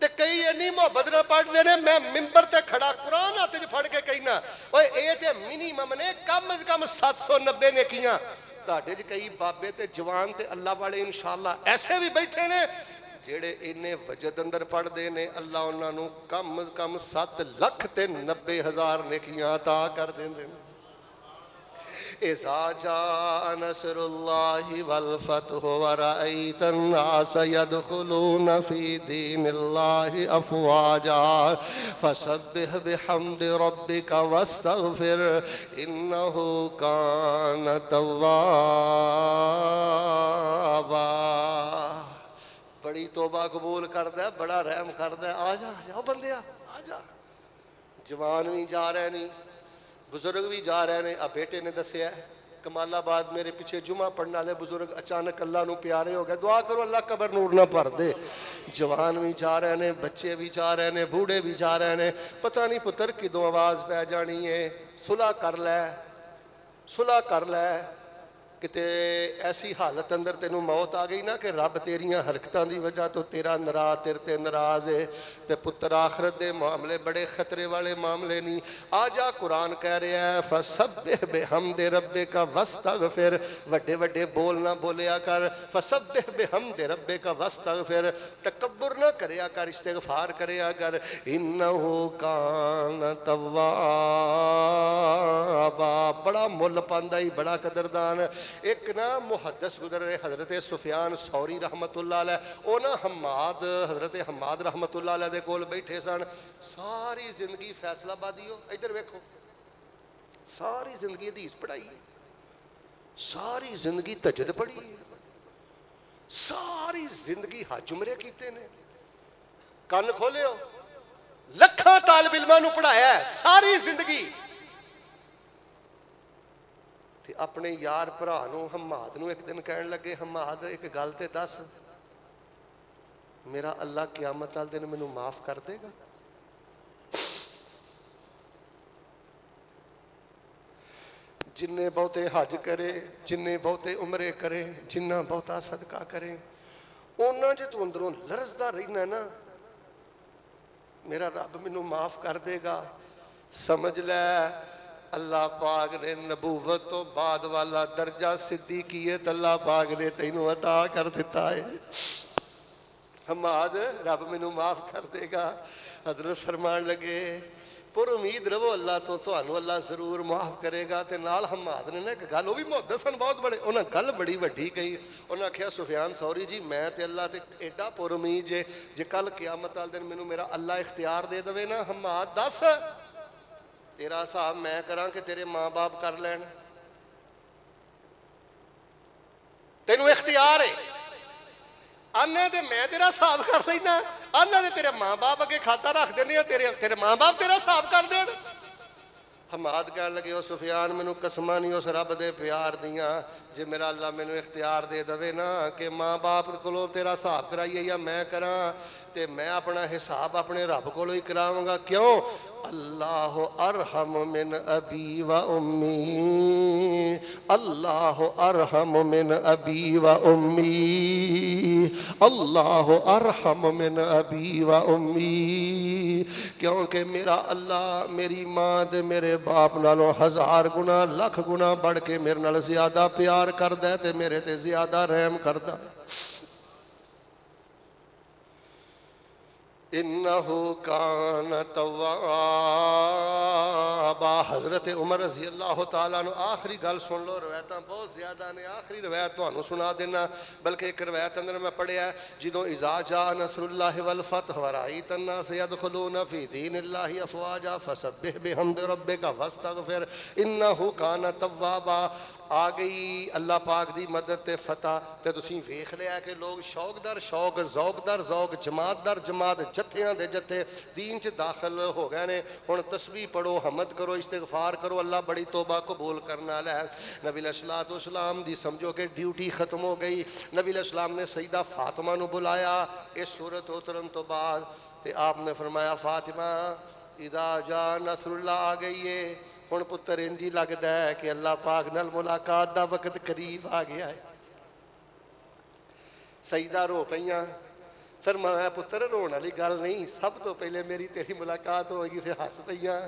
تے کئی اینی محبت نہ پڑھتے ہیں میں ممبر تے کھڑا قرآن ہاتھ پھڑ کے کہنا اوے اے تے منیمم نے کم از کم 790 نے کیاں تہاڈے وچ کئی بابے تے جوان تے اللہ والے انشاءاللہ ایسے بھی بیٹھے نے جیڑے انہیں وجد اندر پڑھ دے نے اللہ انہاں نو کم از کم 7,90,000 نیکیاں عطا کر دیندے نے اذا جاء نصر الله والفتح ورأيت الناس يدخلون في دين الله أفواجا فسبح بحمد ربك واستغفر إنه كان توابا بڑی توبہ قبول کردہ ہے بڑا رحم کردہ ہے آجا بندیا آجا جوان بھی جا رہے نہیں بزرگ بھی جا رہے ہیں اب بیٹے نے دسیا ہے کمال آباد میرے پیچھے جمعہ پڑھنے والے بزرگ اچانک اللہ نو پیارے ہو گئے دعا کرو اللہ قبر نور نہ بھر دے جوان بھی جا رہے ہیں بچے بھی جا رہے ہیں بوڑھے بھی جا رہے ہیں پتہ نہیں پتر کدوں آواز پہ جانی ہے صلح کر لے کتے ایسی حالت اندر تینوں موت آ گئی نا کہ رب تیریاں حرکتاں دی وجہ تو تیرا ناراض تیرے تے ناراض ہے تے پتر آخرت دے معاملے بڑے خطرے والے معاملے نہیں آجا قرآن کہہ رہا ہے فسبح بحمد ربک واستغفر وڈے وڈے بول نہ بولیا کر فسبح بحمد ربک واستغفر تکبر نہ کریا کر استغفار کریا کر انہو کان توابا بڑا مل پاندائی بڑا قدردان ایک نا محدث گزر رہے حضرت سفیان ثوری رحمت اللہ علیہ او نا حضرت حماد رحمت اللہ علیہ دے کول بیٹھے سن ساری زندگی فیصلہ بادی ہو ادھر ویکھو ساری زندگی حدیث پڑھائی ہے ساری زندگی تہجد پڑھی ہے ساری زندگی حج عمرے کیتے نے کان کھولے ہو لکھاں طالب علماں نو پڑھایا ہے ساری زندگی تے اپنے یار پرانو حماد نو ایک دن کہنے لگے حماد ایک گل تے دس میرا اللہ قیامت والے دن مینوں معاف کر دے گا جننے بہتے حج کرے جننے بہتے عمرے کرے جنہ بہتا صدقہ کرے اونا جے تو اندروں لرزدہ رہنا نا میرا رب مینوں معاف کر دے گا سمجھ لے اللہ پاک نے نبوت تو بعد والا درجہ صدیقیت اللہ پاک نے تینوں عطا کر دیتا ہے حماد رب مینوں معاف کر دے گا حضرت فرمان لگے پر امید رہو اللہ تو اللہ ضرور معاف کرے گا تے نال حماد نے ایک گل وہ بھی محدث سن بہت بڑے انہاں گل بڑی وڈی کہی انہاں کہا سفیان ثوری جی میں تے اللہ تے ایڈا پر امید جے کل قیامت والے دن مینوں میرا اللہ اختیار دے دے نا حماد دس تیرا صاحب میں کراں کہ تیرے ماں باپ کر لین تینوں اختیار ہے آنے دے میں تیرا صاحب کر دینا آنے دے تیرے ماں باپ اگے کھاتا رکھ دینے تیرے ماں باپ تیرا صاحب کر دین حماد کہنے لگے او سفیان مینوں قسماں نہیں اس رب دے پیار دیاں جے میرا اللہ مینوں اختیار دے دے نا کہ ماں باپ کولوں تیرا حساب کرائیے یا میں کراں تے میں اپنا حساب اپنے رب کولوں ہی کراواں گا کیوں اللہ ارحم من ابی و امی اللہ ارحم من ابی و امی اللہ ارحم من ابی و امی کیونکہ میرا اللہ میری ماں دے میرے باپ نالوں 1000 گنا لکھ گنا بڑھ کے میرے نال زیادہ پیار کردہ تے میرے تے زیادہ رحم کردہ انہو کان توابا حضرت عمر رضی اللہ تعالیٰ عنہ آخری گل سن لو روایتاں بہت زیادہ نے آخری روایت تو انہوں سنا دینا بلکہ ایک روایت اندر میں پڑھیا ہے جدوں اذا جاء نصر اللہ والفتح ورائیت الناس يدخلون فی دین اللہ افواجا فسبح بحمد ربک واستغفر انہو کان توابا آ گئی اللہ پاک دی مدد تے فتح تے تسیں ویکھ لیا کہ لوگ شوق در شوق ذوق در ذوق جماعت در جماعت جتھیاں دے جتھے دین چ داخل ہو گئے نے ہن تسبیح پڑھو حمد کرو استغفار کرو اللہ بڑی توبہ قبول کرنا والا ہے نبی علیہ السلام دی سمجھو کہ ڈیوٹی ختم ہو گئی نبی علیہ السلام نے سیدہ فاطمہ نو بلایا اس صورت اترن تو بعد تے آپ نے فرمایا فاطمہ اذا جاء نصر اللہ آ گئی ہے ہن پتر انجی لگدا ہے کہ اللہ پاک نال ملاقات دا وقت قریب آ گیا ہے سیدہ رو پئیاں فرمایا پتر روਣ والی گل نہیں، سب تو پہلے میری تیری ملاقات ہوئے گی، پھر ہس پئیاں۔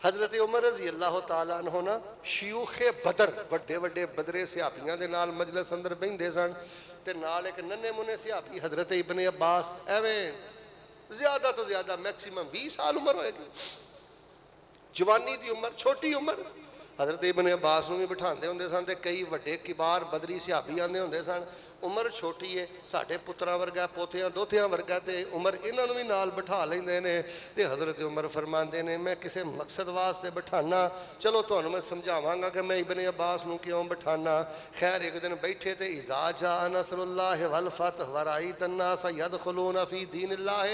حضرت عمر رضی اللہ تعالیٰ عنہ نا شیوخ بدر، وڈے وڈے بدرے صحابیاں دے نال مجلس اندر بہندے سن، تے نال ایک ننے منے صحابی حضرت ابن عباس، ایویں زیادہ تو زیادہ میکسیمم 20 سال عمر ہوئے گی، جوانی دی عمر، چھوٹی عمر۔ حضرت ابن عباس نوں بھی بٹھاندے ہوندے سن تے کئی وڈے کبار بدری صحابی آندے ہوندے سن، عمر چھوٹی ہے، ساڈے پتراں ورگا، پوتیاں دوتیاں ورگا، تے عمر انہاں نوں بھی نال بٹھا لیندے نے۔ تے حضرت عمر فرماندے نے میں کسے مقصد واسطے بٹھانا، چلو تانوں میں سمجھاواں گا کہ میں ابن عباس نوں کیوں بٹھانا۔ خیر ایک دن بیٹھے تے اذا جاء نصر اللہ والفتح ورأیت الناس يدخلون فی دین اللہ۔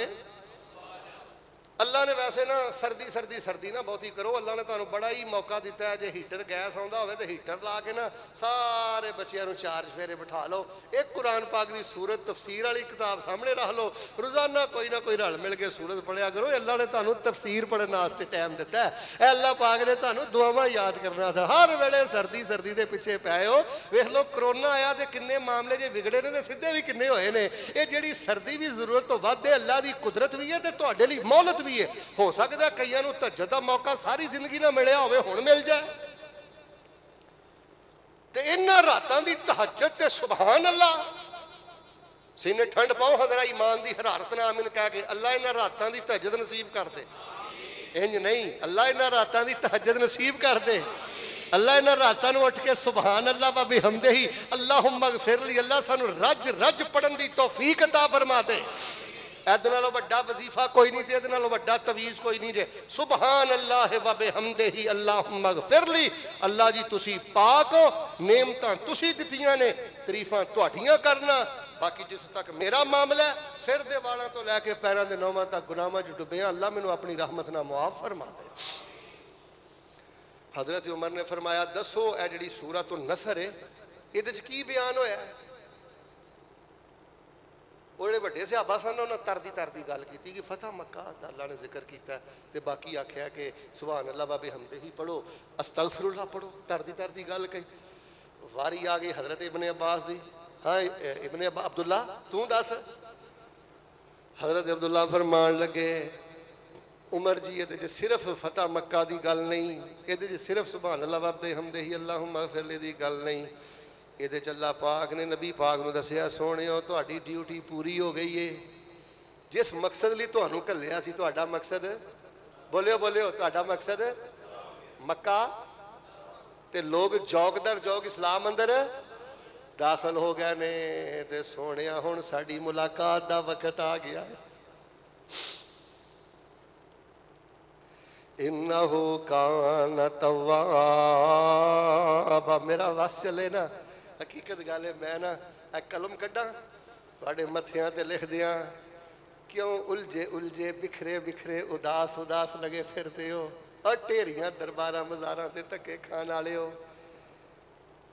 اللہ نے ویسے نا سردی نا بہتی کرو، اللہ نے تانوں بڑا ہی موقع دیتا ہے، جے ہیٹر گیس آوندا ہوئے تے ہیٹر لا کے نا سارے بچیاں نوں 4 چفیرے بٹھا لو، ایک قرآن پاک دی سورت تفسیر والی کتاب سامنے رکھ لو، روزانہ کوئی نہ کوئی رل مل کے سورت پڑھیا کرو۔ اللہ نے تانوں تفسیر پڑھن واسطے ٹائم دیتا ہے، اے اللہ پاک نے تانوں دعاواں یاد کرنا سا، ہر ویلے سردی دے پیچھے پئے ہو۔ ویکھ لو کرونا آیا تے کنے معاملے جے بگڑے نے تے سیدھے بھی کنے ہوئے نے۔ اے جڑی سردی بھی ضرورت تو ود ہے، اللہ دی قدرت بھی ہے تے تہاڈے لئی مہلت بھی ہے۔ ہو سکتا ہے کئیاں نوں تہجد دا موقع ساری زندگی نہ ملیا ہوئے، ہن مل جائے تے انہاں راتاں دی تہجد تے سبحان اللہ سینے ٹھنڈ پاؤ، حضرہ ایمان دی حرارت نہ آمین کہہ کے اللہ انہاں راتاں دی تہجد نصیب کر دے۔ انج نہیں، اللہ انہاں راتاں دی تہجد نصیب کر دے۔ اللہ انہاں راتاں نوں اٹھ کے سبحان اللہ و بحمدہ اللہم اغفر لی، اللہ سانو رج پڑھن دی توفیق عطا فرما دے۔ ایدے نالوں وڈا وظیفہ کوئی نہیں تے ایدے نالوں وڈا تویز کوئی نہیں جے، سبحان اللہ و بحمدہ اللہم اغفر لی۔ اللہ جی تسی پاک ہو، نعمتاں تسی دتیاں نے، تعریفاں تہاڈیاں کرنا، باقی جس تک میرا معاملہ ہے سر دے والاں تو لے کے پیراں دے نوماں تک گناہاں وچ ڈبیاں، اللہ مینوں اپنی رحمت نال معاف فرما دے۔ حضرت عمر نے فرمایا دسو اے جڑی سورۃ النصر ہے ایدے وچ کی بیان ہویا ہے؟ وہ جڑے وڈے صحابہ سن انہاں تردی گل کیتی کہ فتح مکہ دا اللہ نے ذکر کیتا ہے تے باقی آکھیا کہ سبحان اللہ و بحمدہ پڑھو، استغفر اللہ پڑھو، تردی گل کہی۔ واری آ گئی حضرت ابن عباس دی، ہاں ابن عبداللہ تو دس۔ حضرت عبداللہ فرمان لگے عمر جی یہ صرف فتح مکہ دی گل نہیں، یہ صرف سبحان اللہ و بحمدہ اللہم اغفر لی دی گل نہیں، یہ اللہ پاک نے نبی پاک نو دسیا سونےو تہاڈی ڈیوٹی پوری ہو گئی ہے، جس مقصد لئی تہانوں گھلیا سی تہاڈا مقصد، بولیو تہاڈا مقصد مکہ، تے لوگ جوگ در جوگ اسلام اندر داخل ہو گئے نے، تے سونیا ہن ساڈی ملاقات دا وقت آ گیا ہے۔ انہو کان توابا، میرا واس چلے نا، حقیقت گل ہے میں نا ایک قلم کڈا تواڈے متھیاں تے لکھ دیاں، کیوں الجھے بکھرے اداس لگے پھرتے ہو، اور ٹھیریاں درباراں مزاراں تے دھکے کھان والے ہو،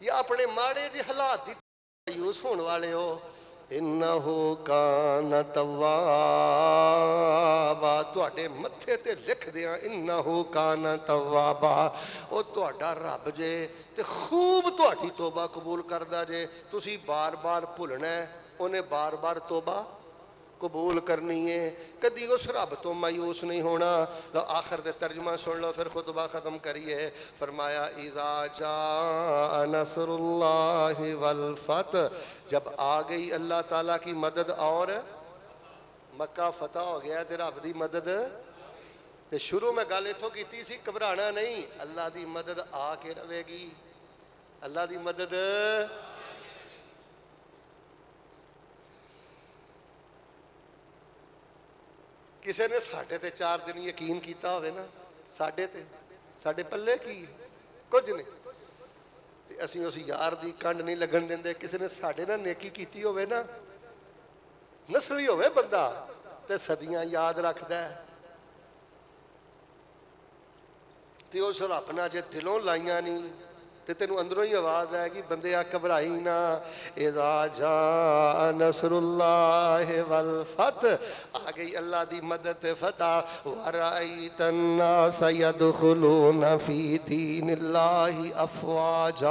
یا اپنے ماڑے جے حالات دی مایوس ہون والے ہو۔ انہو کان توابا، تواڈے متھے تے لکھ دیاں انہو کان توابا، او تواڈا رب جے تے خوب تواڈی توبہ قبول کردا جے، تسی بار بار بھولنا ہے، انہیں بار بار توبہ قبول کرنی ہے، کدی اس رب تو مایوس نہیں ہونا۔ لو آخر دے ترجمہ سن لو پھر خطبہ ختم کریے۔ فرمایا اذا جاء نصر اللہ والفتح، جب آ گئی اللہ تعالیٰ کی مدد اور مکہ فتح ہو گیا تے رب دی مدد، تے شروع میں گل اتھوں کیتی سی گھبرانا نہیں، اللہ دی مدد آ کے رہے گی، اللہ دی مدد۔ کسے نے ساڈے تے 4 دن یقین کیتا ہوئے نا، ساڈے پلے کی کچھ نہیں، تے اسی اس یار دی کنڈ نہیں لگن دیندے۔ کسے نے ساڈے نہ نیکی کیتی ہوئے نا، نصری ہوئے بندہ تے صدیاں یاد رکھدا ہے، تے اس رب نال جے دلوں لائیاں نہیں تے تینوں اندروں ہی آواز آئے گی بندیا گھبرائی نہ اذا جاء نصر اللہ والفتح آ گئی اللہ دی مدد فتح ورأیت الناس يدخلون فی دین اللہ افواجا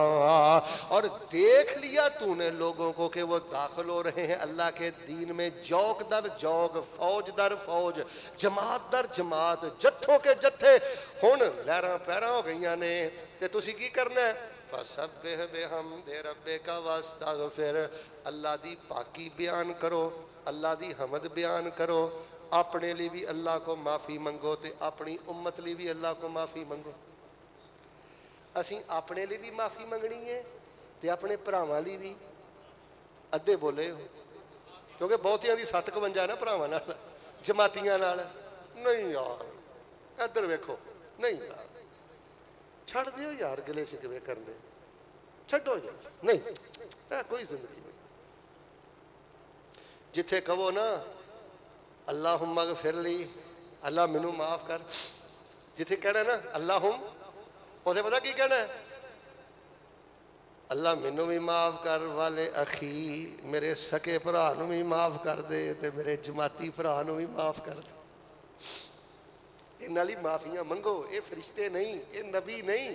اور دیکھ لیا تو نے لوگوں کو کہ وہ داخل ہو رہے ہیں اللہ کے دین میں جوک در جوک فوج در فوج جماعت در جماعت جتھوں کے جتھے ہن لہراں پیراں ہو گئیاں نے تے تسی کی کرنا ہے فَسَبِّحْ بِحَمْدِ رَبِّكَ وَاسْتَغْفِرْ اللہ دی پاکی بیان کرو اللہ دی حمد بیان کرو اپنے لیے بھی اللہ کو معافی منگو تے اپنی امت لیے بھی اللہ کو معافی منگو اسی اپنے لیے بھی معافی منگنی ہے تے اپنے بھراواں لیے بھی ادھے بولے ہو کیونکہ بہتیاں دی 57 ہے نا بھراواں نال جماعتیاں نال نہیں یار ادھر ویکھو نہیں یار چھڑ دیو یار گلے شکوے کرنے چھڑو یار نہیں کوئی زندگی نہیں جتھے کہو نا اللہم اغفر لی اللہ منو معاف کر جتھے کہنا ہے نا اللہم اسے پتہ کی کہنا ہے اللہ منو بھی معاف کر والے اخی میرے سکے بھرا نو بھی معاف کر دے تے میرے جماعتی بھرا نو بھی معاف کر دے انہاں لی معافیاں منگو اے فرشتے نہیں اے نبی نہیں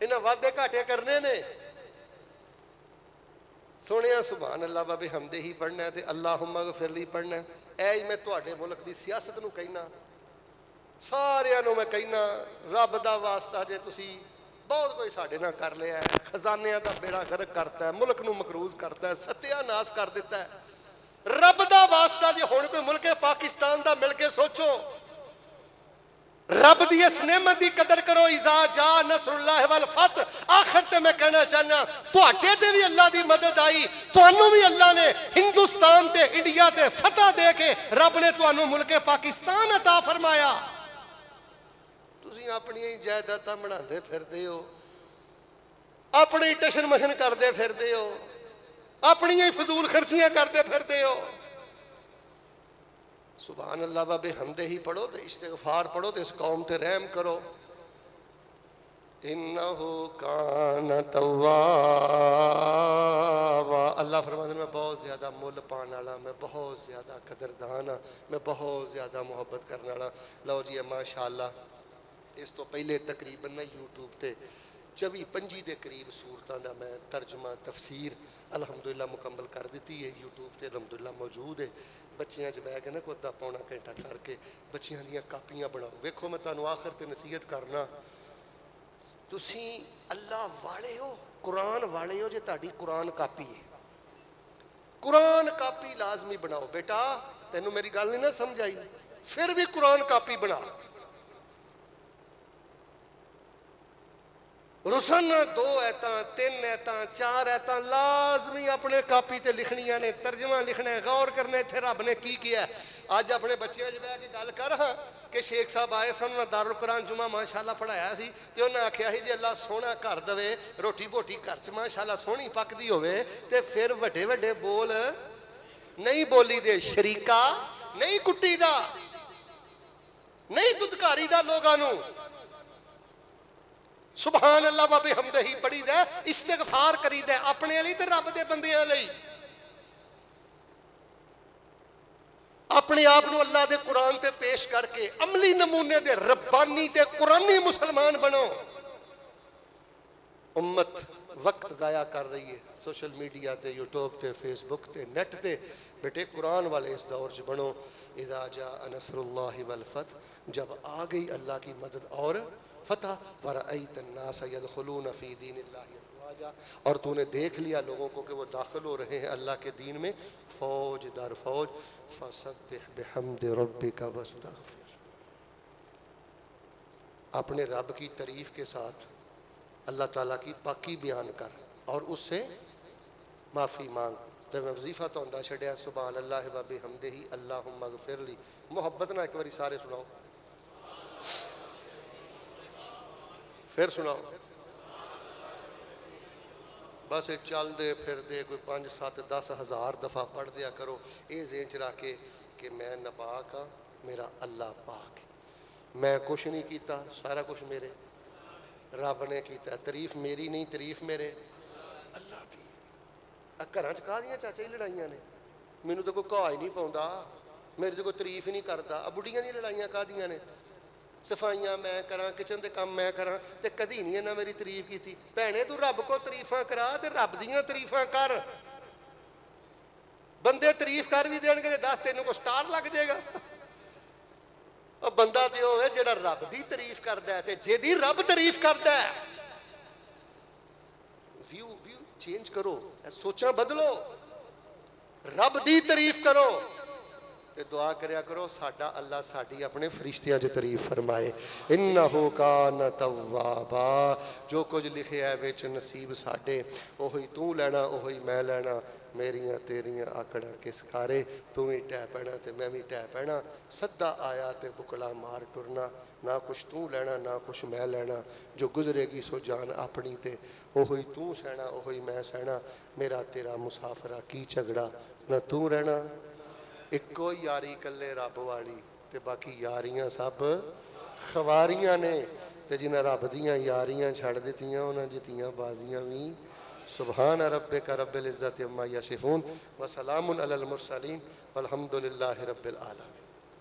انہاں وعدے گھاٹے کرنے نے سونیا سبحان اللہ بابے حمدے ہی پڑھنا ہے تے اللہم اغفر لی پڑھنا ہے اے میں تواڈے ملک دی سیاست نو کہنا سارے نو میں کہنا رب دا واسطہ جے تسی بہت کوئی ساڈے نہ کر لیا ہے خزانیاں دا بیڑا غرق کرتا ہے ملک نو مقروض کرتا ہے ستیہ ناس کر دیتا ہے رب دا واسطہ جے ہن کوئی ملک پاکستان دا مل کے سوچو رب دی اس نعمت دی قدر کرو اذا جاء نصر اللہ والفتح آخر تے میں کہنا چاہنا تواڈے تے بھی اللہ دی مدد آئی تانوں بھی اللہ نے ہندوستان تے انڈیا تے فتح دے کے رب نے تانوں ملک پاکستان عطا فرمایا تسی اپنی ہی جائیداداں بناندے پھردے ہو اپنی ٹشن مشن کردے پھردے ہو اپنی ہی فضول خرچیاں کردے پھردے ہو سبحان اللہ بابے حمدے ہی پڑھو تے استغفار پڑھو تے اس قوم تے رحم کرو انہو کان توابا اللہ فرماتے ہیں میں بہت زیادہ مول پان والا میں بہت زیادہ قدردان ہاں میں بہت زیادہ محبت کرنے والا لو جی ماشاءاللہ اس تو پہلے تقریباً نا یوٹیوب تے 24-25 دے قریب صورتاں دا میں ترجمہ تفسیر الحمدللہ مکمل کر دیتی ہے یوٹیوب تے الحمدللہ موجود ہے بچیاں جو بہ کے نا کوئی ادھا پونا گھنٹہ کر کے بچیاں دیاں کاپیاں بناؤ ویکھو میں تانوں آخر تے نصیحت کرنا تسی اللہ والے ہو قرآن والے ہو جے تہاڈی قرآن کاپی ہے قرآن کاپی لازمی بناؤ بیٹا تینوں میری گل نہیں نہ سمجھ آئی پھر بھی قرآن کاپی بنا رسن 2 ایتاں 3 ایتاں 4 ایتاں لازمی اپنے کاپی تے لکھنیاں نے ترجمہ لکھنا ہے غور کرنا ہے تھے رب نے کی کیا ہے آج اپنے بچیاں جو بہ کے گل کر ہاں کہ شیخ صاحب آئے سن انہاں دارالقرآن جمعہ ماشاءاللہ پڑھایا سی تے انہاں آکھیا سی جی اللہ سونا گھر دے روٹی بوٹی گھر چ ماشاءاللہ سونی پکدی ہوے تے پھر وڈے وڈے بول نہیں بولی دے شریکا نہیں کٹی دا نہیں ددکاری دا لوگاں نو سبحان اللہ بابے حمدہ ہی پڑھی دے استغفار کری دے اپنے لئی تے رب دے بندیاں لئی اپنے آپ نو اللہ دے قرآن تے پیش کر کے عملی نمونے دے ربانی تے قرآنی مسلمان بنو امت وقت ضائع کر رہی ہے سوشل میڈیا تے یوٹیوب تے فیس بک تے نیٹ تے بیٹے قرآن والے اس دور چ بنو اذا جاء نصر اللہ والفتح جب آ گئی اللہ کی مدد اور فتح ورأیت الناس يدخلون فی دین اللہ افواجا اور تو نے دیکھ لیا لوگوں کو کہ وہ داخل ہو رہے ہیں اللہ کے دین میں فوج در فوج فسبح بحمد ربک واستغفر اپنے رب کی تعریف کے ساتھ اللہ تعالیٰ کی پاکی بیان کر اور اس سے معافی مانگ جب میں وظیفہ تو اندہ چھڑیا سبحان اللہ و بحمدہ اللہم اغفر لی محبت نہ ایک باری سارے سناؤ پھر سناؤ بس چل دے پھر دے کوئی 5 7 10 ہزار دفعہ پڑھ دیا کرو اے ذہن چ رکھ کے کہ میں ناپاک ہاں میرا اللہ پاک ہے میں کچھ نہیں کیتا سارا کچھ میرے رب نے کیتا تعریف میری نہیں، تعریف میرے اللہ دی۔ گھراں چ کہدیاں چاچا جی لڑائیاں نے، مینوں تو کوئی کہا ہی نہیں پاؤندا، میری تو کوئی تعریف ہی نہیں کرتا۔ بڑھیاں دی لڑائیاں کہدیاں نے، صفائیاں میں کراں، کچن دے کام میں کراں، تے کدی نہیں انہاں میری تعریف کیتی۔ بھੈਣੇ تو رب کو تعریفاں کرا تے رب دیاں تعریفاں کر۔ بندے تعریف کر بھی دین گے تے دس تینوں کو سٹار لگ جائے گا۔ اور بندہ تے ہوے جڑا رب دی تعریف کردا ہے تے جیدی رب تعریف کردا ہے۔ ویو چینج کرو، سوچاں بدلو، رب دی تعریف کرو تے دعا کریا کرو ساڈا اللہ ساڈی اپنے فرشتیاں دی تعریف فرمائے۔ انہو کان توابا، جو کچھ لکھیا ہے وچ نصیب ساڈے، اوہی تو لینا اوہی میں لینا، میریاں تیریاں آکڑاں کس کارے، تو ہی ٹہ پینا تے میں بھی ٹہ پینا، سدا آیا تے بکڑا مار ٹرنا، نہ کچھ تو لینا نہ کچھ میں لینا، جو گزرے گی سو جان اپنی تے اوہی تو سہنا اوہی میں سہنا، میرا تیرا مسافرہ کی جھگڑا، نہ تو رہنا ایکو یاری کلے رب والی تے باقی یاریاں سب خواریاں نے، تے جنہاں رب دیاں یاریاں چھڑ دیتیاں انہاں جتیاں بازیاں بھی سبحان ربک رب العزت عما یصفون وسلام علی المرسلین والحمد للہ رب العالمین۔